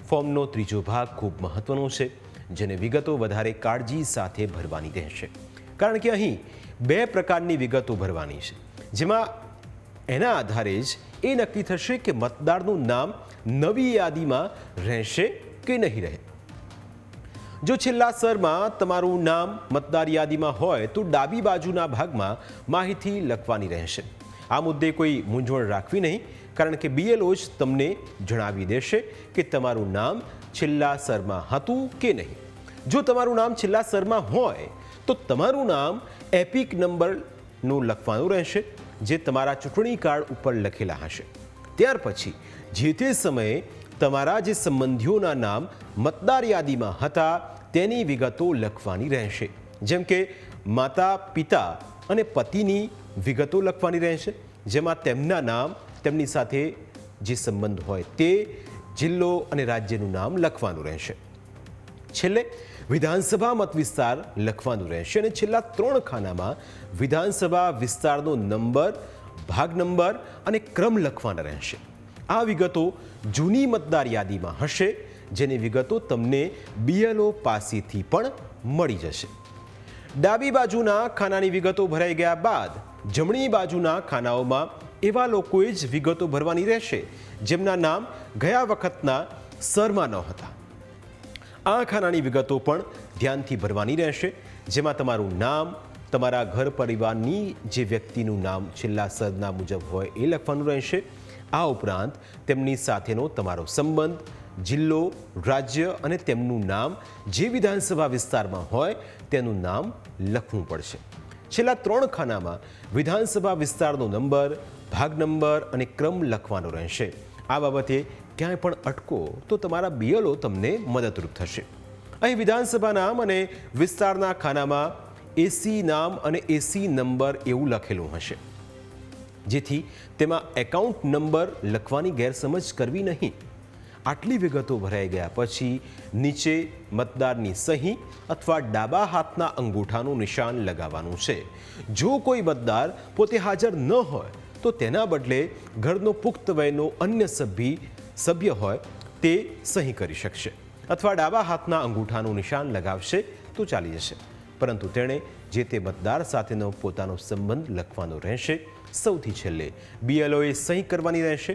ફોર્મનો ત્રીજો ભાગ ખૂબ મહત્વનો છે, જેને વિગતો વધારે કાળજી સાથે ભરવાની રહેશે, કારણ કે અહીં બે પ્રકારની વિગતો ભરવાની છે, જેમાં એના આધારે જ એ નક્કી થશે કે મતદારનું નામ નવી યાદીમાં રહેશે કે નહીં રહે। જો છેલ્લા સ્તરમાં તમારું નામ મતદાર યાદીમાં હોય તો ડાબી બાજુના ભાગમાં માહિતી લખવાની રહેશે। આ મુદ્દે કોઈ મૂંઝવણ રાખવી નહીં, કારણ કે BLO જ તમને જણાવી દેશે કે તમારું નામ છેલ્લા સ્તરમાં હતું કે નહીં। જો તમારું નામ છેલ્લા સ્તરમાં હોય તો તમારું નામ એપિક નંબરનું લખવાનું રહેશે, જે તમારા ચૂંટણી કાર્ડ ઉપર લખેલા હશે। ત્યાર પછી જે તે સમયે તમારા જે સંબંધીઓના નામ મતદાર યાદીમાં હતા તેની વિગતો લખવાની રહેશે, જેમ કે માતા, પિતા અને પતિની વિગતો લખવાની રહેશે, જેમાં તેમના નામ, તેમની સાથે જે સંબંધ હોય તે, જિલ્લો અને રાજ્યનું નામ લખવાનું રહેશે। છેલ્લે વિધાનસભા મત વિસ્તાર લખવાનું રહેશે અને છેલ્લા 3 ખાનામાં વિધાનસભા વિસ્તારનો નંબર, ભાગ નંબર અને ક્રમ લખવાના રહેશે। આ વિગતો જૂની મતદાર યાદીમાં હશે, જેની વિગતો તમને BLO પાસેથી પણ મળી જશે। ડાબી બાજુના ખાનાની વિગતો ભરાઈ ગયા બાદ જમણી બાજુના ખાનાઓમાં એવા લોકોએ જ વિગતો ભરવાની રહેશે જેમના નામ ગયા વખતના સ્તરમાં ન હતા। આ ખાનાની વિગતો પણ ધ્યાનથી ભરવાની રહેશે, જેમાં તમારું નામ, તમારા ઘર પરિવારની જે વ્યક્તિનું નામ છેલ્લા સ્તરના મુજબ હોય એ લખવાનું રહેશે। આ ઉપરાંત તેમની સાથેનો તમારો સંબંધ, જિલ્લો, રાજ્ય અને તેમનું નામ જે વિધાનસભા વિસ્તારમાં હોય તેનું નામ લખવું પડશે। છેલ્લા 3 ખાનામાં વિધાનસભા વિસ્તારનો નંબર, ભાગ નંબર અને ક્રમ લખવાનો રહેશે। આ બાબતે ક્યાંય પણ અટકો તો તમારા BLO તમને મદદરૂપ થશે। અહીં વિધાનસભા નામ અને વિસ્તારના ખાનામાં AC નામ અને AC નંબર એવું લખેલું હશે, જેથી તેમાં એકાઉન્ટ નંબર લખવાની ગેરસમજ કરવી નહીં। આટલી વિગતો ભરાઈ ગયા પછી નીચે મતદારની સહી અથવા ડાબા હાથના અંગૂઠાનું નિશાન લગાવવાનું છે। જો કોઈ મતદાર પોતે હાજર ન હોય તો તેના બદલે ઘરનો પુખ્ત વયનો અન્ય સભ્ય હોય તે સહી કરી શકશે અથવા ડાબા હાથના અંગૂઠાનું નિશાન લગાવશે તો ચાલી જશે, પરંતુ તેણે જે તે મતદાર સાથેનો પોતાનો સંબંધ લખવાનો રહેશે। સૌથી છેલ્લે BLOએ સહી કરવાની રહેશે।